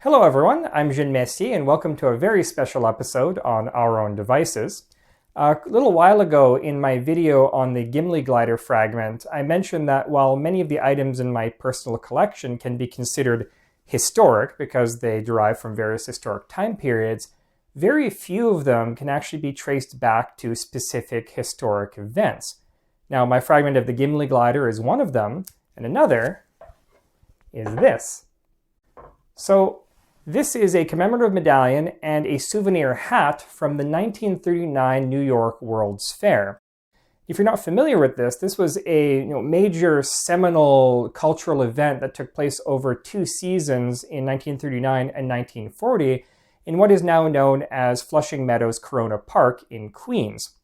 Hello everyone, I'm Jean Messier and welcome to a very special episode on our own devices. A little while ago in my video on the Gimli glider fragment, I mentioned that while many of the items in my personal collection can be considered historic because they derive from various historic time periods, very few of them can actually be traced back to specific historic events. Now, my fragment of the Gimli glider is one of them, and another is this. So, this is a commemorative medallion and a souvenir hat from the 1939 New York World's Fair. If you're not familiar with this, this was a major seminal cultural event that took place over 2 seasons in 1939 and 1940 in what is now known as Flushing Meadows Corona Park in Queens.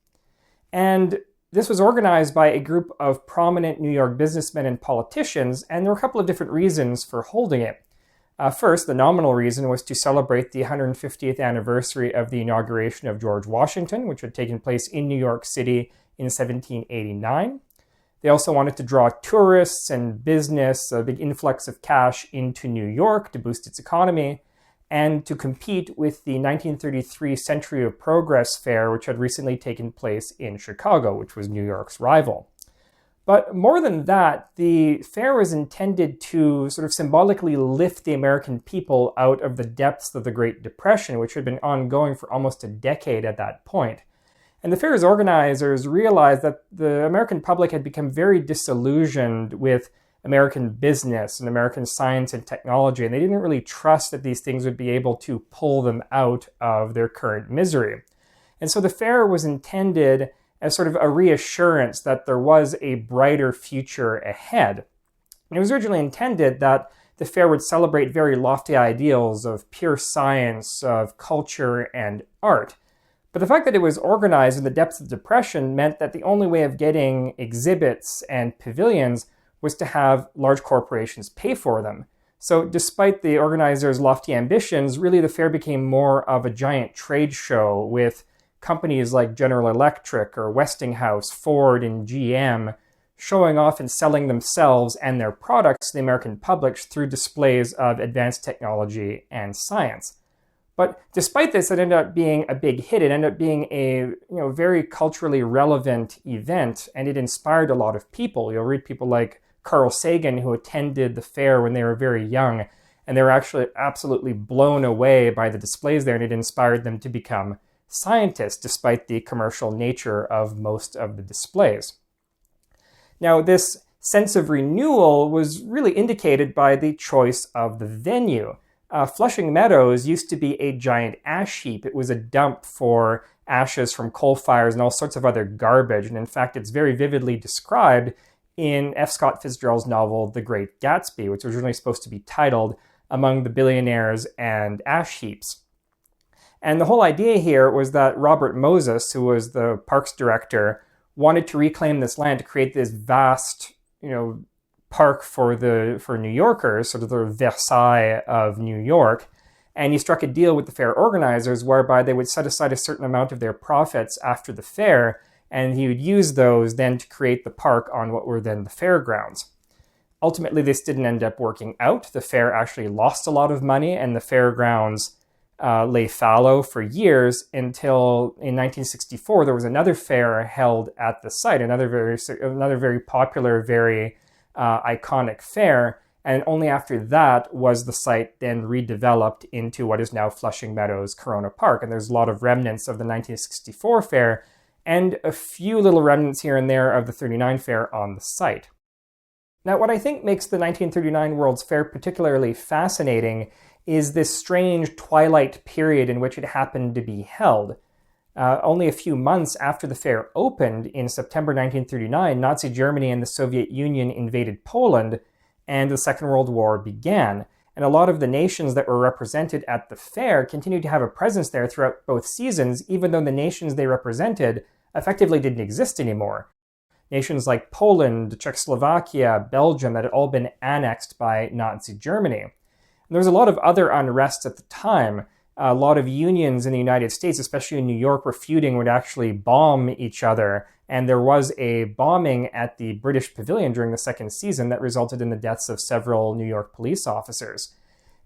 And this was organized by a group of prominent New York businessmen and politicians, and there were a couple of different reasons for holding it. First, the nominal reason was to celebrate the 150th anniversary of the inauguration of George Washington, which had taken place in New York City in 1789. They also wanted to draw tourists and business, a big influx of cash into New York to boost its economy, and to compete with the 1933 Century of Progress Fair, which had recently taken place in Chicago, which was New York's rival. But more than that, the fair was intended to sort of symbolically lift the American people out of the depths of the Great Depression, which had been ongoing for almost a decade at that point. And the fair's organizers realized that the American public had become very disillusioned with American business and American science and technology, and they didn't really trust that these things would be able to pull them out of their current misery. And so the fair was intended as sort of a reassurance that there was a brighter future ahead. And it was originally intended that the fair would celebrate very lofty ideals of pure science, of culture, and art. But the fact that it was organized in the depths of depression meant that the only way of getting exhibits and pavilions was to have large corporations pay for them. So despite the organizers' lofty ambitions, really the fair became more of a giant trade show with companies like General Electric or Westinghouse, Ford, and GM showing off and selling themselves and their products to the American public through displays of advanced technology and science. But despite this, it ended up being a big hit. It ended up being a very culturally relevant event, and it inspired a lot of people. You'll read people like Carl Sagan, who attended the fair when they were very young, and they were actually absolutely blown away by the displays there, and it inspired them to become scientists, despite the commercial nature of most of the displays. Now, this sense of renewal was really indicated by the choice of the venue. Flushing Meadows used to be a giant ash heap. It was a dump for ashes from coal fires and all sorts of other garbage, and in fact, it's very vividly described in F. Scott Fitzgerald's novel, The Great Gatsby, which was originally supposed to be titled Among the Billionaires and Ash Heaps. And the whole idea here was that Robert Moses, who was the parks director, wanted to reclaim this land to create this vast, park for New Yorkers, sort of the Versailles of New York. And he struck a deal with the fair organizers whereby they would set aside a certain amount of their profits after the fair, and he would use those then to create the park on what were then the fairgrounds. Ultimately, this didn't end up working out. The fair actually lost a lot of money, and the fairgrounds lay fallow for years until in 1964 there was another fair held at the site, another very popular, very iconic fair, and only after that was the site then redeveloped into what is now Flushing Meadows Corona Park. And there's a lot of remnants of the 1964 fair and a few little remnants here and there of the 39 fair on the site. Now, what I think makes the 1939 World's Fair particularly fascinating is this strange twilight period in which it happened to be held. Only a few months after the fair opened in September 1939, Nazi Germany and the Soviet Union invaded Poland, and the Second World War began. And a lot of the nations that were represented at the fair continued to have a presence there throughout both seasons, even though the nations they represented effectively didn't exist anymore. Nations like Poland, Czechoslovakia, Belgium that had all been annexed by Nazi Germany. There was a lot of other unrest at the time. A lot of unions in the United States, especially in New York, were feuding, would actually bomb each other. And there was a bombing at the British Pavilion during the second season that resulted in the deaths of several New York police officers.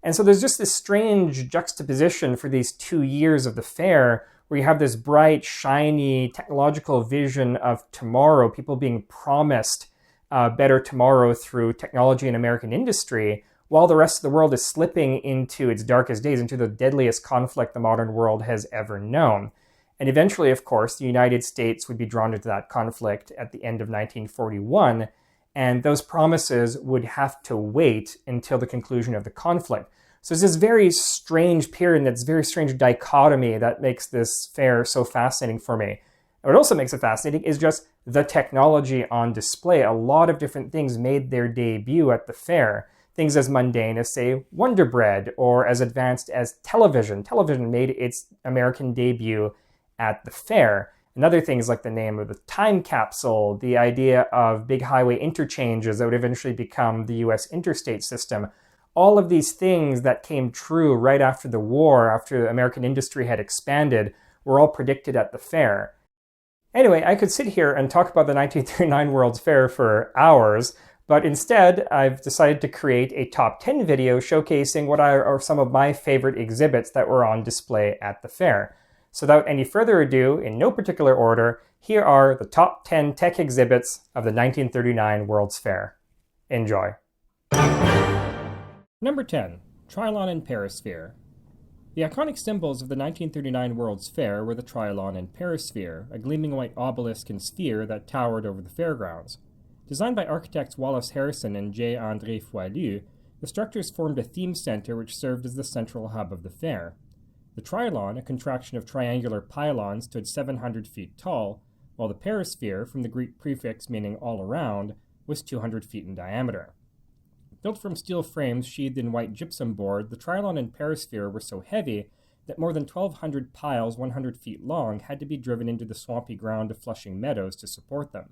And so there's just this strange juxtaposition for these 2 years of the fair where you have this bright, shiny, technological vision of tomorrow, people being promised a better tomorrow through technology and American industry, while the rest of the world is slipping into its darkest days, into the deadliest conflict the modern world has ever known. And eventually, of course, the United States would be drawn into that conflict at the end of 1941, and those promises would have to wait until the conclusion of the conflict. So it's this very strange period, and this very strange dichotomy that makes this fair so fascinating for me. And what also makes it fascinating is just the technology on display. A lot of different things made their debut at the fair. Things as mundane as, say, Wonder Bread, or as advanced as television. Television made its American debut at the fair. And other things like the name of the time capsule, the idea of big highway interchanges that would eventually become the US interstate system. All of these things that came true right after the war, after American industry had expanded, were all predicted at the fair. Anyway, I could sit here and talk about the 1939 World's Fair for hours, but instead I've decided to create a top 10 video showcasing what are some of my favorite exhibits that were on display at the fair. So without any further ado, in no particular order, here are the top 10 tech exhibits of the 1939 World's Fair. Enjoy. Number 10. Trylon and Perisphere. The iconic symbols of the 1939 World's Fair were the Trylon and Perisphere, a gleaming white obelisk and sphere that towered over the fairgrounds. Designed by architects Wallace Harrison and J. André Foilu, the structures formed a theme center which served as the central hub of the fair. The Trylon, a contraction of triangular pylon, stood 700 feet tall, while the Perisphere, from the Greek prefix meaning all around, was 200 feet in diameter. Built from steel frames sheathed in white gypsum board, the Trylon and Perisphere were so heavy that more than 1,200 piles 100 feet long had to be driven into the swampy ground of Flushing Meadows to support them.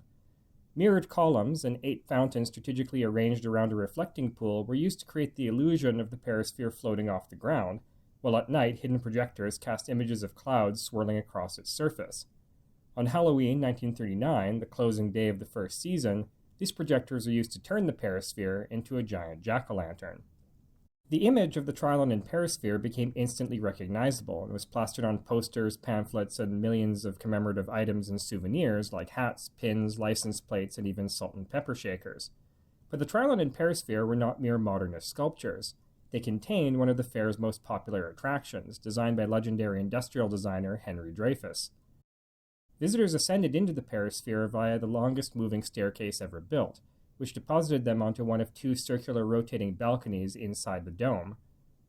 Mirrored columns and 8 fountains strategically arranged around a reflecting pool were used to create the illusion of the Perisphere floating off the ground, while at night hidden projectors cast images of clouds swirling across its surface. On Halloween 1939, the closing day of the first season, these projectors are used to turn the Perisphere into a giant jack-o'-lantern. The image of the Trylon and Perisphere became instantly recognizable and was plastered on posters, pamphlets, and millions of commemorative items and souvenirs like hats, pins, license plates, and even salt and pepper shakers. But the Trylon and Perisphere were not mere modernist sculptures. They contained one of the fair's most popular attractions, designed by legendary industrial designer Henry Dreyfuss. Visitors ascended into the Perisphere via the longest moving staircase ever built, which deposited them onto one of 2 circular rotating balconies inside the dome.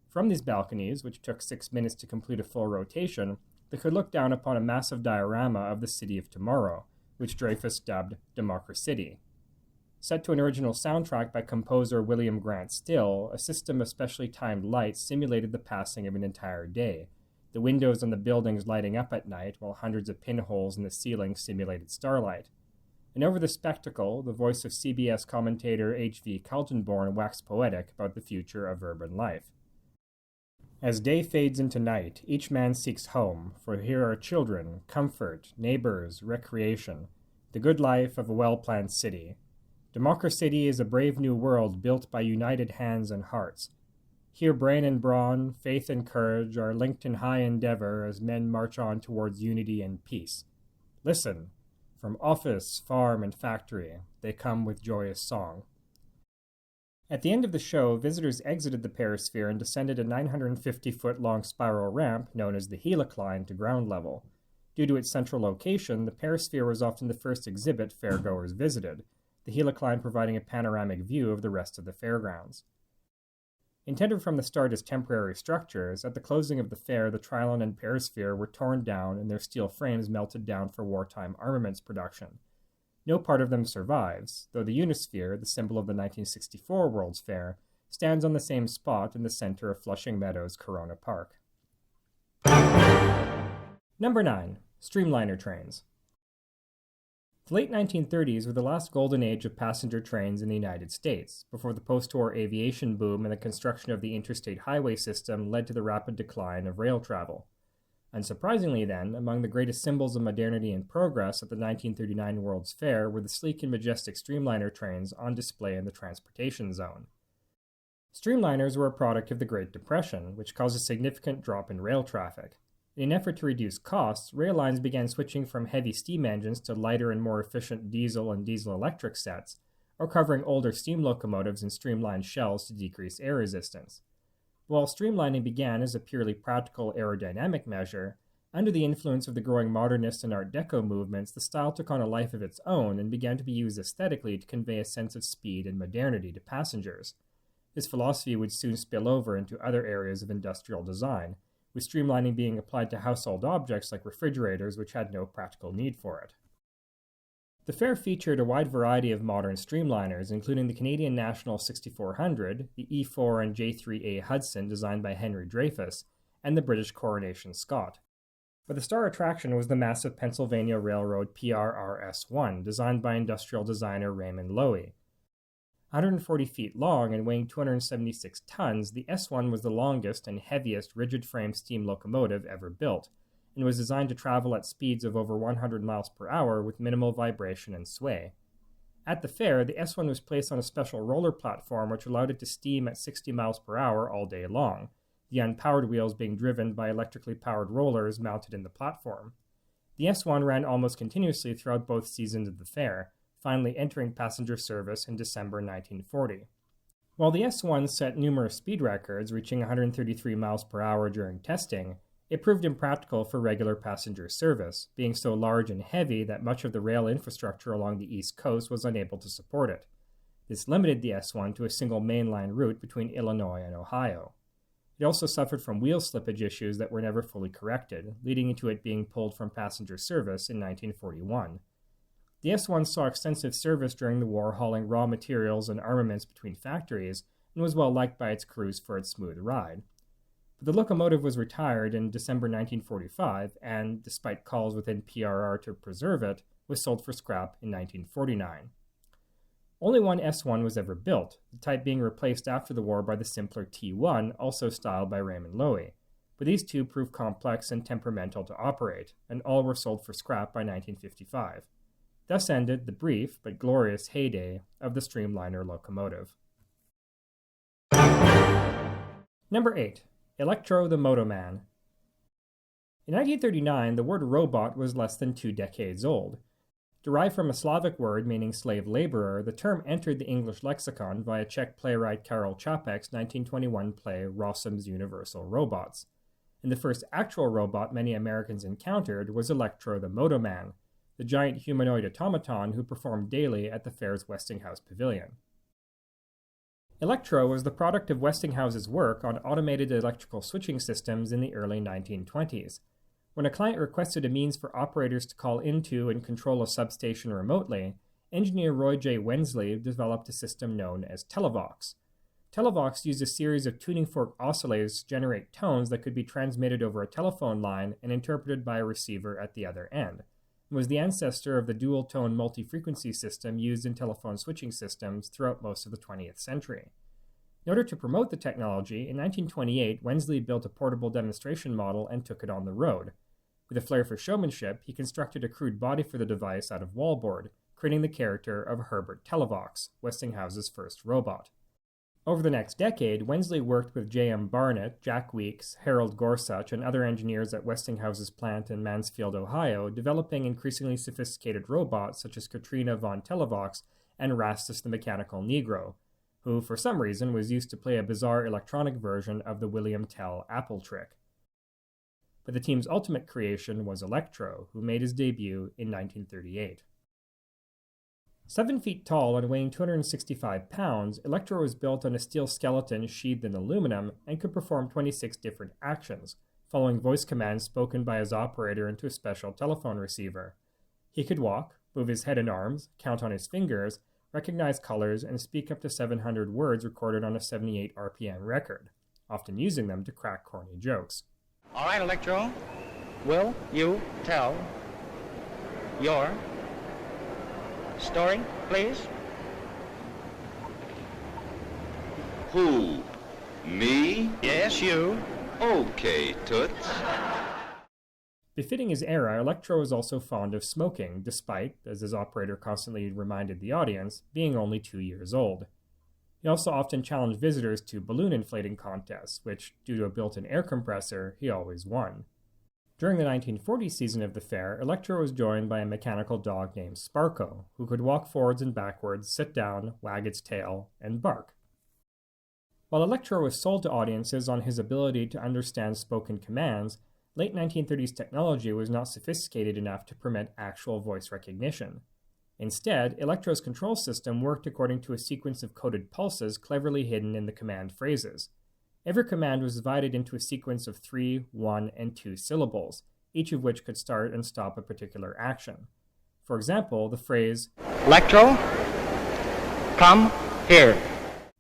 From these balconies, which took 6 minutes to complete a full rotation, they could look down upon a massive diorama of the city of tomorrow, which Dreyfuss dubbed Democracy. Set to an original soundtrack by composer William Grant Still, a system of specially timed lights simulated the passing of an entire day, the windows on the buildings lighting up at night while hundreds of pinholes in the ceiling simulated starlight. And over the spectacle, the voice of CBS commentator H.V. Kaltenborn waxed poetic about the future of urban life. As day fades into night, each man seeks home, for here are children, comfort, neighbors, recreation, the good life of a well-planned city. Democracy is a brave new world built by united hands and hearts. Here brain and brawn, faith and courage are linked in high endeavor as men march on towards unity and peace. Listen, from office, farm, and factory, they come with joyous song. At the end of the show, visitors exited the Perisphere and descended a 950-foot-long spiral ramp known as the Helicline to ground level. Due to its central location, the Perisphere was often the first exhibit fairgoers visited, the Helicline providing a panoramic view of the rest of the fairgrounds. Intended from the start as temporary structures, at the closing of the fair, the Trylon and Perisphere were torn down and their steel frames melted down for wartime armaments production. No part of them survives, though the Unisphere, the symbol of the 1964 World's Fair, stands on the same spot in the center of Flushing Meadows Corona Park. Number 9. Streamliner Trains. The late 1930s were the last golden age of passenger trains in the United States, before the post-war aviation boom and the construction of the interstate highway system led to the rapid decline of rail travel. Unsurprisingly then, among the greatest symbols of modernity and progress at the 1939 World's Fair were the sleek and majestic Streamliner trains on display in the transportation zone. Streamliners were a product of the Great Depression, which caused a significant drop in rail traffic. In an effort to reduce costs, rail lines began switching from heavy steam engines to lighter and more efficient diesel and diesel-electric sets, or covering older steam locomotives in streamlined shells to decrease air resistance. While streamlining began as a purely practical aerodynamic measure, under the influence of the growing modernist and Art Deco movements, the style took on a life of its own and began to be used aesthetically to convey a sense of speed and modernity to passengers. This philosophy would soon spill over into other areas of industrial design, with streamlining being applied to household objects like refrigerators, which had no practical need for it. The fair featured a wide variety of modern streamliners, including the Canadian National 6400, the E4 and J3A Hudson designed by Henry Dreyfus, and the British Coronation Scott. But the star attraction was the massive Pennsylvania Railroad PRRS-1, designed by industrial designer Raymond Loewy. 140 feet long and weighing 276 tons, the S1 was the longest and heaviest rigid-frame steam locomotive ever built, and was designed to travel at speeds of over 100 miles per hour with minimal vibration and sway. At the fair, the S1 was placed on a special roller platform which allowed it to steam at 60 miles per hour all day long, the unpowered wheels being driven by electrically powered rollers mounted in the platform. The S1 ran almost continuously throughout both seasons of the fair, finally entering passenger service in December 1940. While the S1 set numerous speed records, reaching 133 miles per hour during testing, it proved impractical for regular passenger service, being so large and heavy that much of the rail infrastructure along the East Coast was unable to support it. This limited the S1 to a single mainline route between Illinois and Ohio. It also suffered from wheel slippage issues that were never fully corrected, leading to it being pulled from passenger service in 1941. The S1 saw extensive service during the war, hauling raw materials and armaments between factories, and was well liked by its crews for its smooth ride. But the locomotive was retired in December 1945, and, despite calls within PRR to preserve it, was sold for scrap in 1949. Only one S1 was ever built, the type being replaced after the war by the simpler T1, also styled by Raymond Loewy. But these two proved complex and temperamental to operate, and all were sold for scrap by 1955. Thus ended the brief but glorious heyday of the Streamliner locomotive. Number 8. Electro the Motoman. In 1939, the word robot was less than 2 decades old. Derived from a Slavic word meaning slave laborer, the term entered the English lexicon via Czech playwright Karel Čapek's 1921 play Rossum's Universal Robots. And the first actual robot many Americans encountered was Electro the Motoman, the giant humanoid automaton who performed daily at the fair's Westinghouse pavilion. Elektro was the product of Westinghouse's work on automated electrical switching systems in the early 1920s. When a client requested a means for operators to call into and control a substation remotely, engineer Roy J. Wensley developed a system known as Televox. Televox used a series of tuning fork oscillators to generate tones that could be transmitted over a telephone line and interpreted by a receiver at the other end. Was the ancestor of the dual-tone multi-frequency system used in telephone switching systems throughout most of the 20th century. In order to promote the technology, in 1928, Wensley built a portable demonstration model and took it on the road. With a flair for showmanship, he constructed a crude body for the device out of wallboard, creating the character of Herbert Televox, Westinghouse's first robot. Over the next decade, Wensley worked with J.M. Barnett, Jack Weeks, Harold Gorsuch, and other engineers at Westinghouse's plant in Mansfield, Ohio, developing increasingly sophisticated robots such as Katrina von Televox and Rastus the Mechanical Negro, who, for some reason, was used to play a bizarre electronic version of the William Tell Apple trick. But the team's ultimate creation was Elektro, who made his debut in 1938. 7 feet tall and weighing 265 pounds, Elektro was built on a steel skeleton sheathed in aluminum and could perform 26 different actions, following voice commands spoken by his operator into a special telephone receiver. He could walk, move his head and arms, count on his fingers, recognize colors, and speak up to 700 words recorded on a 78 RPM record, often using them to crack corny jokes. All right, Elektro, will you tell your story, please? Who? Me? Yes, you. Okay, Toots. Befitting his era, Elektro was also fond of smoking, despite, as his operator constantly reminded the audience, being only 2 years old. He also often challenged visitors to balloon inflating contests, which, due to a built-in air compressor, he always won. During the 1940 season of the fair, Elektro was joined by a mechanical dog named Sparko, who could walk forwards and backwards, sit down, wag its tail, and bark. While Elektro was sold to audiences on his ability to understand spoken commands, late 1930s technology was not sophisticated enough to permit actual voice recognition. Instead, Elektro's control system worked according to a sequence of coded pulses cleverly hidden in the command phrases. Every command was divided into a sequence of 3, 1, and 2 syllables, each of which could start and stop a particular action. For example, the phrase, Electro, come here.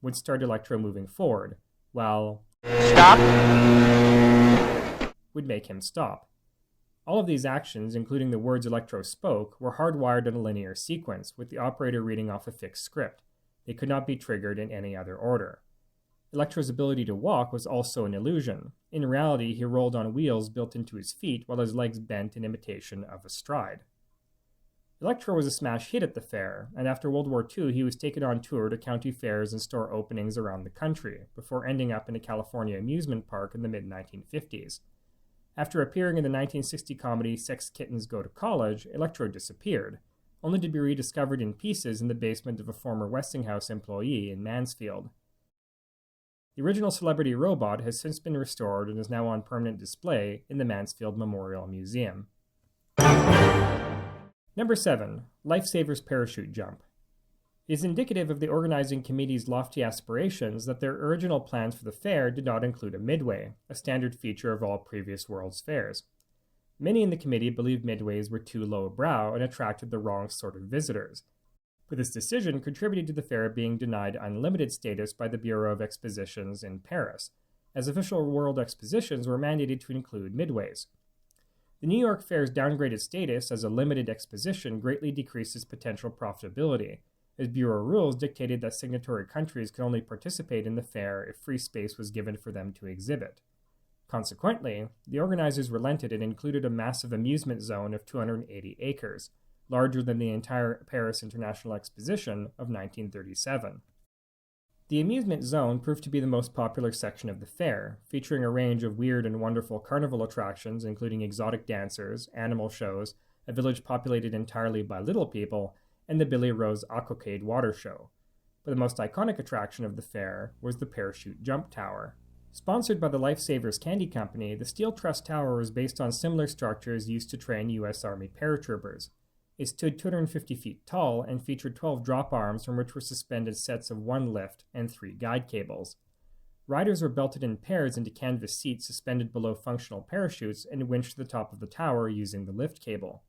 would start Elektro moving forward, while Stop. would make him stop. All of these actions, including the words Elektro spoke, were hardwired in a linear sequence, with the operator reading off a fixed script. They could not be triggered in any other order. Elektro's ability to walk was also an illusion. In reality, he rolled on wheels built into his feet while his legs bent in imitation of a stride. Elektro was a smash hit at the fair, and after World War II he was taken on tour to county fairs and store openings around the country, before ending up in a California amusement park in the mid-1950s. After appearing in the 1960 comedy Sex Kittens Go to College, Elektro disappeared, only to be rediscovered in pieces in the basement of a former Westinghouse employee in Mansfield. The original celebrity robot has since been restored and is now on permanent display in the Mansfield Memorial Museum. Number 7. Lifesavers Parachute Jump. It is indicative of the organizing committee's lofty aspirations that their original plans for the fair did not include a midway, a standard feature of all previous World's fairs. Many in the committee believed midways were too lowbrow and attracted the wrong sort of visitors. But this decision contributed to the fair being denied unlimited status by the Bureau of Expositions in Paris, as official world expositions were mandated to include midways. The New York Fair's downgraded status as a limited exposition greatly decreases potential profitability, as Bureau rules dictated that signatory countries could only participate in the fair if free space was given for them to exhibit. Consequently, the organizers relented and included a massive amusement zone of 280 acres, larger than the entire Paris International Exposition of 1937. The amusement zone proved to be the most popular section of the fair, featuring a range of weird and wonderful carnival attractions including exotic dancers, animal shows, a village populated entirely by little people, and the Billy Rose Aquacade water show. But the most iconic attraction of the fair was the Parachute Jump Tower. Sponsored by the Lifesavers Candy Company, the steel truss tower was based on similar structures used to train U.S. Army paratroopers. It stood 250 feet tall and featured 12 drop arms from which were suspended sets of 1 lift and 3 guide cables. Riders were belted in pairs into canvas seats suspended below functional parachutes and winched to the top of the tower using the lift cable.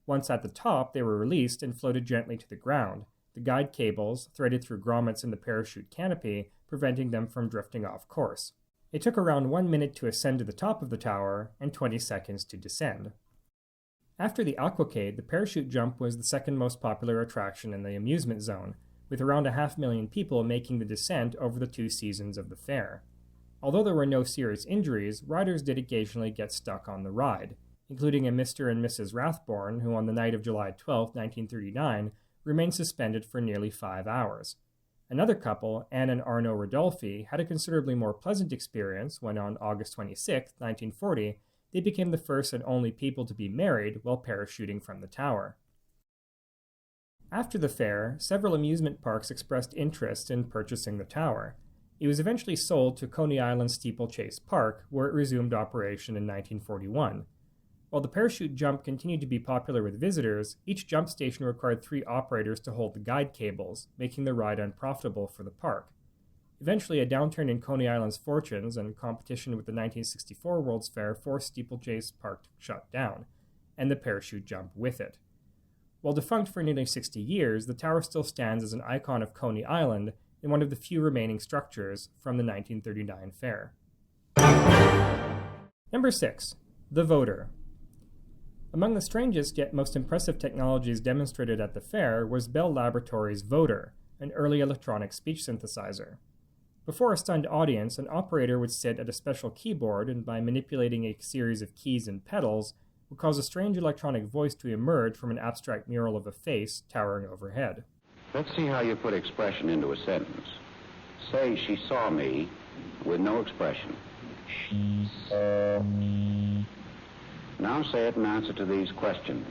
Once at the top, they were released and floated gently to the ground, the guide cables threaded through grommets in the parachute canopy, preventing them from drifting off course. It took around 1 minute to ascend to the top of the tower and 20 seconds to descend. After the Aquacade, the parachute jump was the second most popular attraction in the amusement zone, with around 500,000 people making the descent over the 2 seasons of the fair. Although there were no serious injuries, riders did occasionally get stuck on the ride, including a Mr. and Mrs. Rathborne, who on the night of July 12, 1939, remained suspended for nearly 5 hours. Another couple, Anne and Arno Rodolphi, had a considerably more pleasant experience when on August 26, 1940, they became the first and only people to be married while parachuting from the tower. After the fair, several amusement parks expressed interest in purchasing the tower. It was eventually sold to Coney Island Steeplechase Park, where it resumed operation in 1941. While the parachute jump continued to be popular with visitors, each jump station required 3 operators to hold the guide cables, making the ride unprofitable for the park. Eventually, a downturn in Coney Island's fortunes and competition with the 1964 World's Fair forced Steeplechase Park to shut down, and the parachute jump with it. While defunct for nearly 60 years, the tower still stands as an icon of Coney Island and one of the few remaining structures from the 1939 fair. Number 6. The Voder. Among the strangest yet most impressive technologies demonstrated at the fair was Bell Laboratories' Voder, an early electronic speech synthesizer. Before a stunned audience, an operator would sit at a special keyboard and by manipulating a series of keys and pedals, would cause a strange electronic voice to emerge from an abstract mural of a face towering overhead. Let's see how you put expression into a sentence. Say she saw me with no expression. She saw me. Now say it in answer to these questions.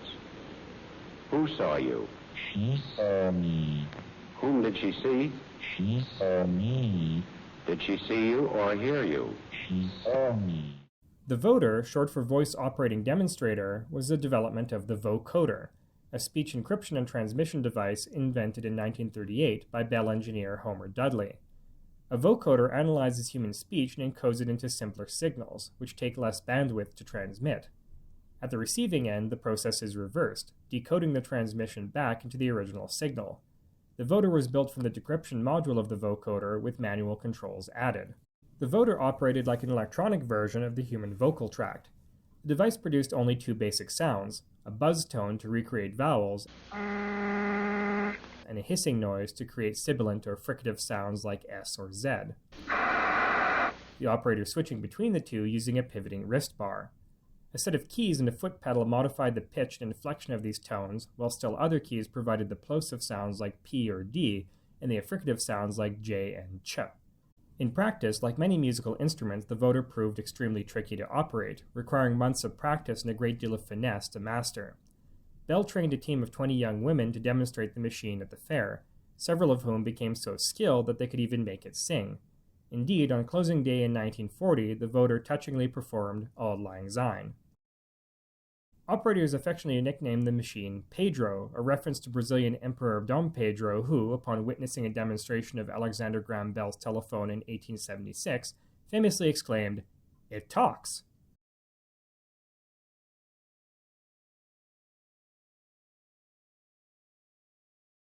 Who saw you? She saw me. Whom did she see? She saw me. Did she see you or hear you? She saw me. The Voder, short for Voice Operating Demonstrator, was the development of the vocoder, a speech encryption and transmission device invented in 1938 by Bell engineer Homer Dudley. A vocoder analyzes human speech and encodes it into simpler signals, which take less bandwidth to transmit. At the receiving end, the process is reversed, decoding the transmission back into the original signal. The Voder was built from the decryption module of the vocoder with manual controls added. The Voder operated like an electronic version of the human vocal tract. The device produced only two basic sounds, a buzz tone to recreate vowels, and a hissing noise to create sibilant or fricative sounds like S or Z. The operator switching between the two using a pivoting wrist bar. A set of keys and a foot pedal modified the pitch and inflection of these tones, while still other keys provided the plosive sounds like P or D, and the affricative sounds like J and Ch. In practice, like many musical instruments, the Voder proved extremely tricky to operate, requiring months of practice and a great deal of finesse to master. Bell trained a team of 20 young women to demonstrate the machine at the fair, several of whom became so skilled that they could even make it sing. Indeed, on closing day in 1940, the Voder touchingly performed Auld Lang Syne. Operators affectionately nicknamed the machine Pedro, a reference to Brazilian Emperor Dom Pedro, who, upon witnessing a demonstration of Alexander Graham Bell's telephone in 1876, famously exclaimed, "It talks!"